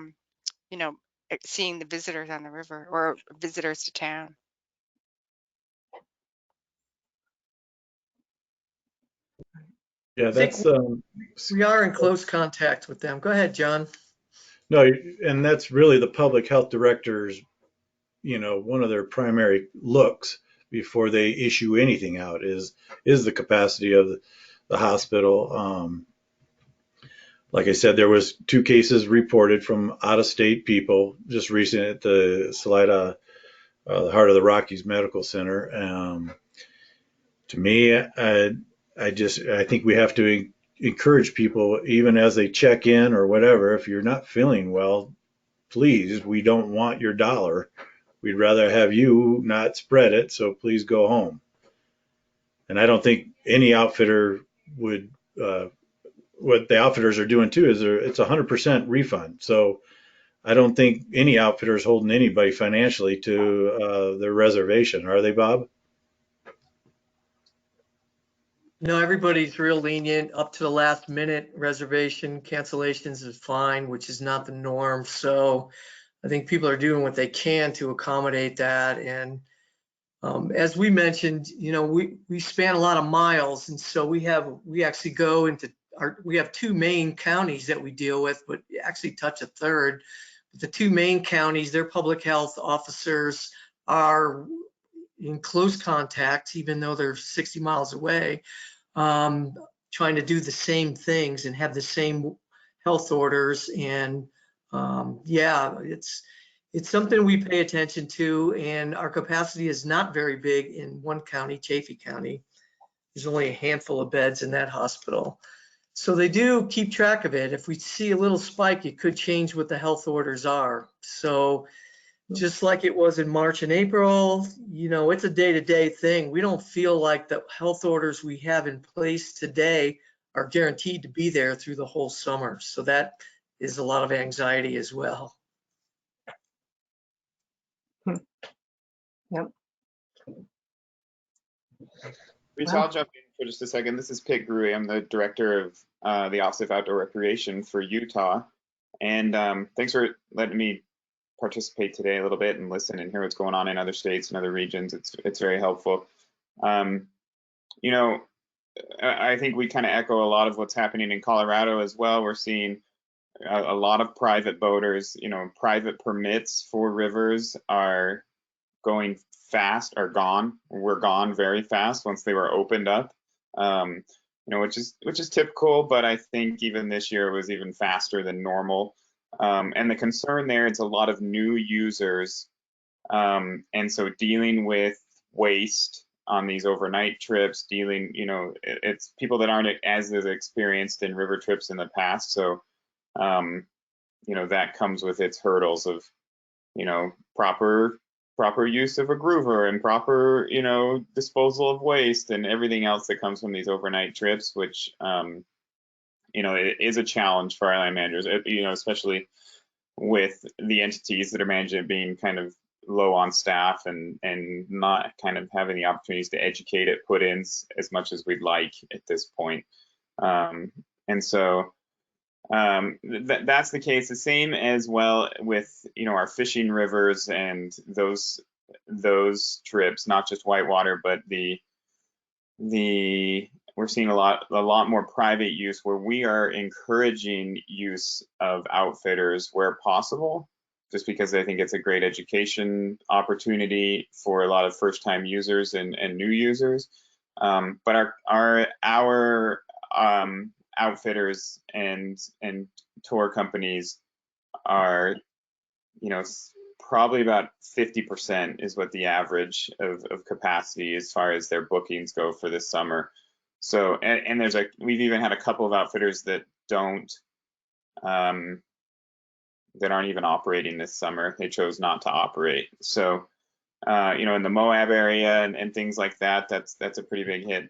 seeing the visitors on the river or visitors to town.
Yeah, that's
We are in close contact with them. Go ahead, John.
no, and that's really the public health director's, one of their primary looks before they issue anything out is the capacity of the hospital. Like I said, there was 2 cases reported from out-of-state people just recently at the Salida, the Heart of the Rockies Medical Center. To me, I think we have to encourage people, even as they check in or whatever, if you're not feeling well, please, we don't want your dollar. We'd rather have you not spread it, so please go home. And I don't think any outfitter would, what the outfitters are doing too is it's 100% refund. So I don't think any outfitter is holding anybody financially to their reservation. Are they, Bob?
No, everybody's real lenient up to the last minute. Reservation cancellations is fine, which is not the norm. So I think people are doing what they can to accommodate that. And as we mentioned, we span a lot of miles, and so we actually go into we have 2 main counties that we deal with, but actually touch a third. The 2 main counties, their public health officers are in close contact, even though they're 60 miles away, trying to do the same things and have the same health orders. And yeah, it's something we pay attention to, and our capacity is not very big in one county, Chaffee County. There's only a handful of beds in that hospital. So they do keep track of it. If we see a little spike, it could change what the health orders are. So just like it was in March and April, it's a day-to-day thing. We don't feel like the health orders we have in place today are guaranteed to be there through the whole summer. So that is a lot of anxiety as well.
Yep.
Rita, I'll jump in for just a second. This is Pitt Gruey. I'm the director of the Office of Outdoor Recreation for Utah. And thanks for letting me participate today a little bit and listen and hear what's going on in other states and other regions. It's very helpful. I think we kind of echo a lot of what's happening in Colorado as well. We're seeing a lot of private boaters, private permits for rivers are going fast, are gone. We're gone very fast once they were opened up, which is typical, but I think even this year it was even faster than normal. And the concern there, it's a lot of new users. And so dealing with waste on these overnight trips, it's people that aren't as experienced in river trips in the past. So, that comes with its hurdles of, proper use of a groover and proper, disposal of waste and everything else that comes from these overnight trips, which, it is a challenge for our land managers, especially with the entities that are managing it being kind of low on staff and not kind of having the opportunities to educate it, put in as much as we'd like at this point. And so that's the case. The same as well with our fishing rivers and those trips, not just whitewater, but the we're seeing a lot more private use where we are encouraging use of outfitters where possible, just because I think it's a great education opportunity for a lot of first-time users and new users. But our outfitters and tour companies are, you know, probably about 50% is what the average of capacity as far as their bookings go for this summer. So, and we've even had a couple of outfitters that aren't even operating this summer. They chose not to operate. So, you know, in the Moab area and things like that, that's a pretty big hit.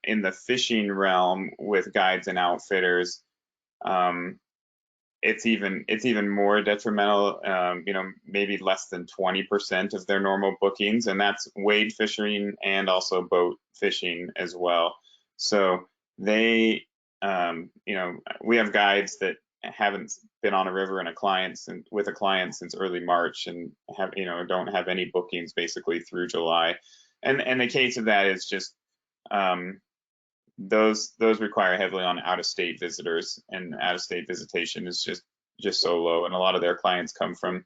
In the fishing realm with guides and outfitters, it's even more detrimental. You know, maybe less than 20% of their normal bookings, and that's wade fishing and also boat fishing as well. So they, you know, we have guides that haven't been on a river with a client since early March and don't have any bookings basically through July. And the case of that is just those require heavily on out-of-state visitors, and out-of-state visitation is just so low, and a lot of their clients come from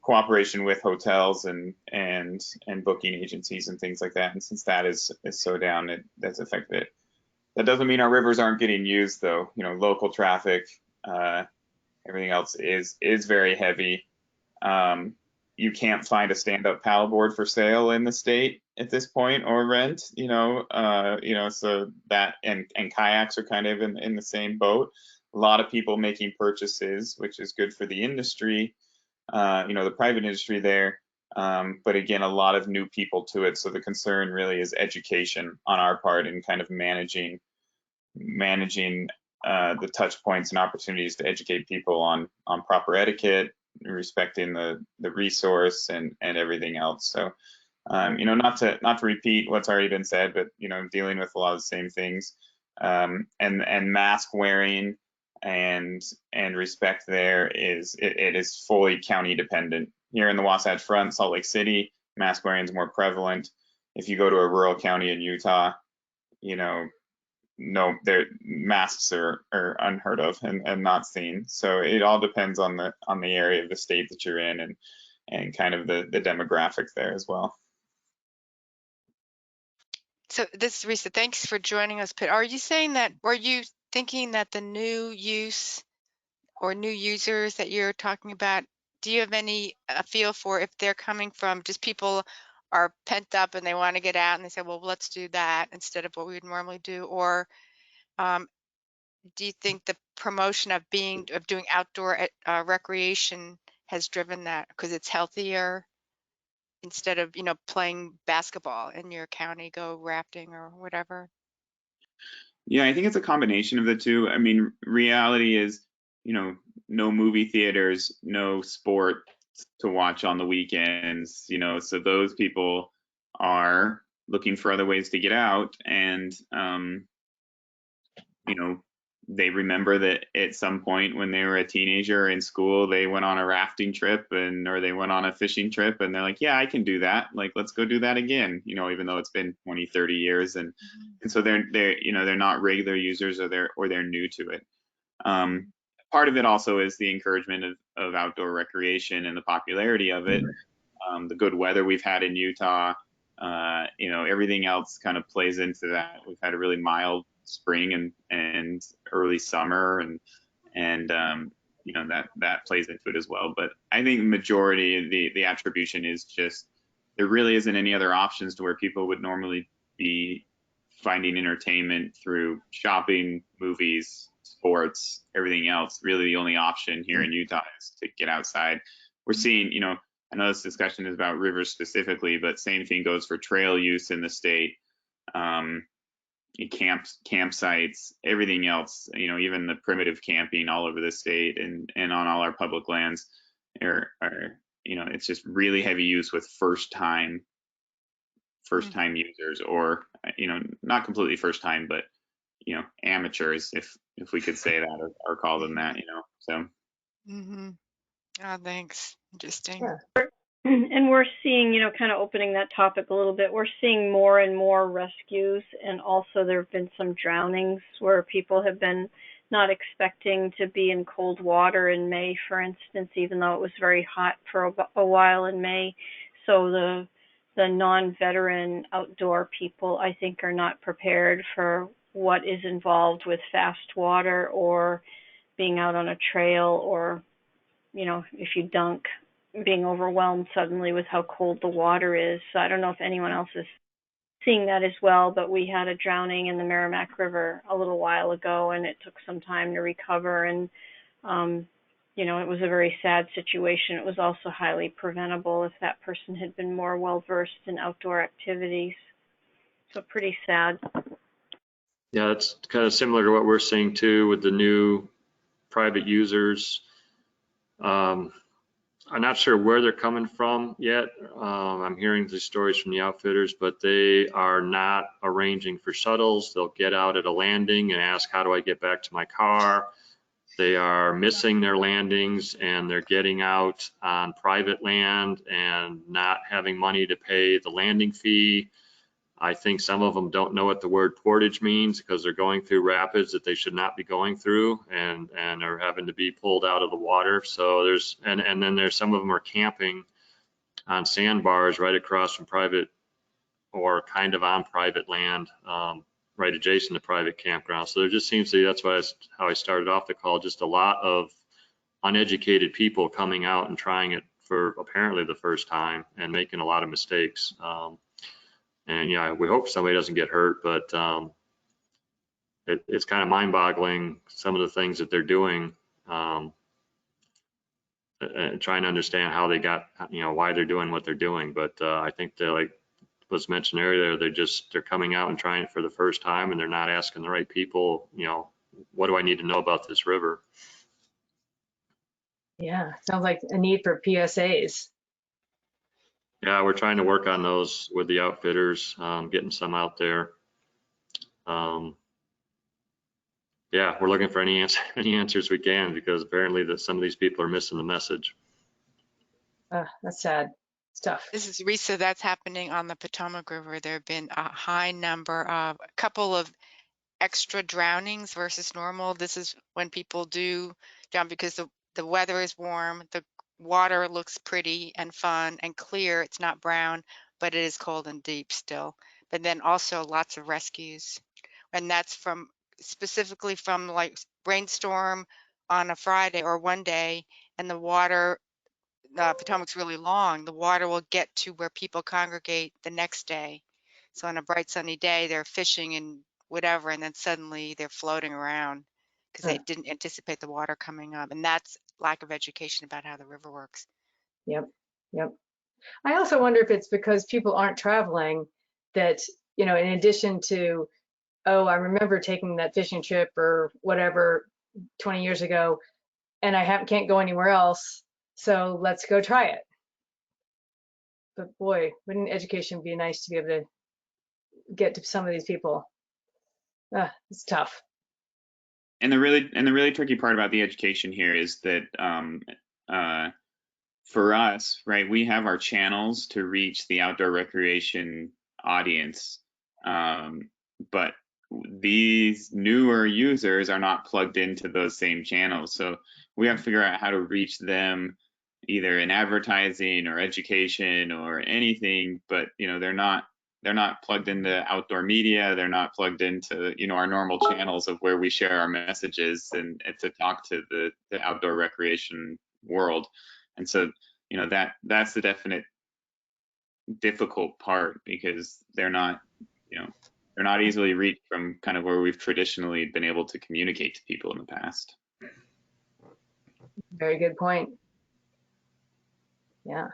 cooperation with hotels and booking agencies and things like that. And since that is so down, that's affected it. That doesn't mean our rivers aren't getting used, though. You know, local traffic, everything else is very heavy. You can't find a stand-up paddleboard for sale in the state at this point, or rent. So that and kayaks are kind of in the same boat. A lot of people making purchases, which is good for the industry, the private industry there. But again, a lot of new people to it. So the concern really is education on our part and kind of managing the touch points and opportunities to educate people on proper etiquette, respecting the resource and everything else. So, not to repeat what's already been said, but, dealing with a lot of the same things, and mask wearing and respect there it is fully county dependent. Here in the Wasatch Front, Salt Lake City, mask wearing is more prevalent. If you go to a rural county in Utah, no, their masks are unheard of and not seen. So it all depends on the area of the state that you're in and kind of the demographics there as well.
So this is Risa. Thanks for joining us, Pitt. Are you thinking that the new use or new users that you're talking about, do you have a feel for if they're coming from just people are pent up and they want to get out and they say, well, let's do that instead of what we would normally do? Or do you think the promotion of doing outdoor recreation has driven that because it's healthier instead of, playing basketball in your county, go rafting or whatever?
Yeah, I think it's a combination of the two. I mean, reality is, no movie theaters, no sport to watch on the weekends, so those people are looking for other ways to get out, and they remember that at some point when they were a teenager in school, they went on a rafting trip or they went on a fishing trip, and they're like, yeah, I can do that. Like, let's go do that again, even though it's been 20, 30 years. And so they're not regular users or they're new to it. Part of it also is the encouragement of outdoor recreation and the popularity of it. The good weather we've had in Utah, everything else kind of plays into that. We've had a really mild spring and early summer, and that plays into it as well. But I think the majority, the attribution is just there really isn't any other options to where people would normally be finding entertainment through shopping, movies, sports, everything else. Really the only option here in Utah is to get outside. We're seeing, I know this discussion is about rivers specifically, but same thing goes for trail use in the state. Campsites, everything else, even the primitive camping all over the state and on all our public lands are it's just really heavy use with first time users, or not completely first time, but amateurs, if we could say that or call them that, so.
Mm-hmm. Oh, thanks. Interesting.
Yeah.
And we're seeing, kind of opening that topic a little bit, we're seeing more and more rescues, and also there have been some drownings where people have been not expecting to be in cold water in May, for instance, even though it was very hot for a while in May. So the non-veteran outdoor people, I think, are not prepared for what is involved with fast water or being out on a trail, or, if you dunk, being overwhelmed suddenly with how cold the water is. So I don't know if anyone else is seeing that as well, but we had a drowning in the Merrimack River a little while ago, and it took some time to recover. And, it was a very sad situation. It was also highly preventable if that person had been more well-versed in outdoor activities. So pretty sad.
Yeah, it's kind of similar to what we're seeing too with the new private users. I'm not sure where they're coming from yet. I'm hearing these stories from the outfitters, but they are not arranging for shuttles. They'll get out at a landing and ask, how do I get back to my car? They are missing their landings, and they're getting out on private land and not having money to pay the landing fee. I think some of them don't know what the word portage means because they're going through rapids that they should not be going through, and are having to be pulled out of the water. So there's, and then there's some of them are camping on sandbars right across from private or kind of on private land, right adjacent to private campgrounds. So there just seems to be, that's why how I started off the call, just a lot of uneducated people coming out and trying it for apparently the first time and making a lot of mistakes. And yeah, we hope somebody doesn't get hurt, but it's kind of mind-boggling, some of the things that they're doing, and trying to understand how they got, why they're doing what they're doing. But I think they're, like was mentioned earlier, they're coming out and trying it for the first time, and they're not asking the right people, what do I need to know about this river?
Yeah, sounds like a need for PSAs.
Yeah, we're trying to work on those with the outfitters, getting some out there. Yeah, we're looking for any answers we can, because apparently that some of these people are missing the message.
That's sad stuff.
This is Risa. That's happening on the Potomac River. There have been a high number of, a couple of extra drownings versus normal. This is when people do drown because the weather is warm, the water looks pretty and fun and clear. It's not brown, but it is cold and deep still. But then also lots of rescues. And that's from specifically from like rainstorm on a Friday or one day, and the water, Potomac's really long, the water will get to where people congregate the next day. So on a bright sunny day, they're fishing and whatever, and then suddenly they're floating around because they didn't anticipate the water coming up. And that's lack of education about how the river works.
Yep. I also wonder if it's because people aren't traveling that, in addition to, oh, I remember taking that fishing trip or whatever 20 years ago, and I can't go anywhere else, so let's go try it. But boy, wouldn't education be nice to be able to get to some of these people? It's tough.
And the really tricky part about the education here is that for us, right, we have our channels to reach the outdoor recreation audience, but these newer users are not plugged into those same channels. So we have to figure out how to reach them either in advertising or education or anything, but they're not plugged into outdoor media. They're not plugged into our normal channels of where we share our messages and to talk to the outdoor recreation world. And so that's the definite difficult part, because they're not easily reached from kind of where we've traditionally been able to communicate to people in the past.
Very good point. Yeah.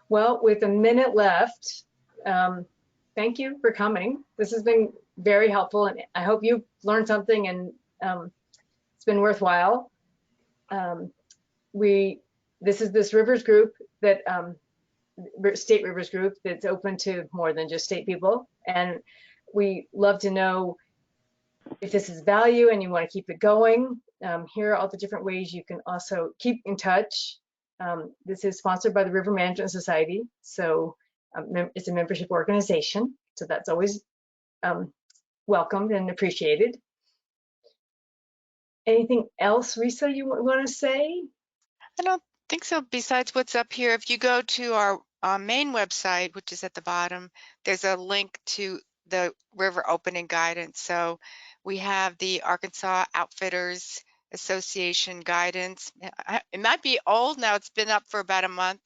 Well, with a minute left, thank you for coming. This has been very helpful, and I hope you've learned something, and it's been worthwhile. This is this Rivers group that State Rivers group that's open to more than just state people, and we love to know if this is value and you want to keep it going. Here are all the different ways you can also keep in touch. This is sponsored by the River Management Society, so it's a membership organization, so that's always welcomed and appreciated. Anything else, Risa, you want to say?
I don't think so. Besides what's up here, if you go to our main website, which is at the bottom, there's a link to the river opening guidance. So we have the Arkansas Outfitters Association guidance. It might be old now. It's been up for about a month.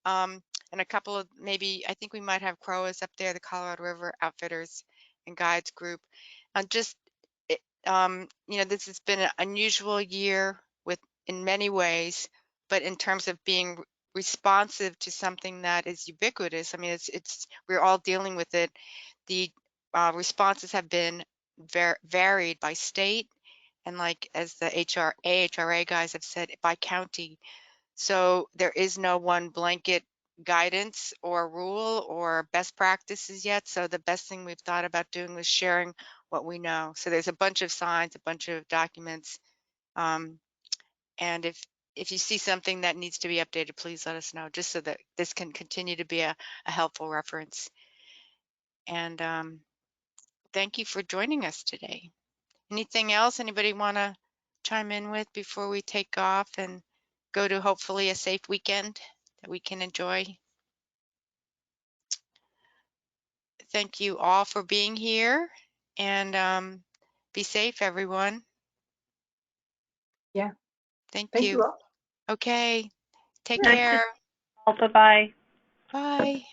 And a couple of maybe, I think we might have CROAs up there, the Colorado River Outfitters and Guides group. Just, this has been an unusual year in many ways, but in terms of being responsive to something that is ubiquitous, I mean, we're all dealing with it. The responses have been varied by state and, like, as the AHRA guys have said, by county. So there is no one blanket guidance or rule or best practices yet. So the best thing we've thought about doing was sharing what we know. So there's a bunch of signs, a bunch of documents. And if you see something that needs to be updated, please let us know, just so that this can continue to be a helpful reference. And thank you for joining us today. Anything else anybody want to chime in with before we take off and go to hopefully a safe weekend that we can enjoy? Thank you all for being here, and be safe, everyone.
Yeah.
Thank
Thank
you.
you all.
Okay. Take
Nice to
care.
Bye-bye.
Bye.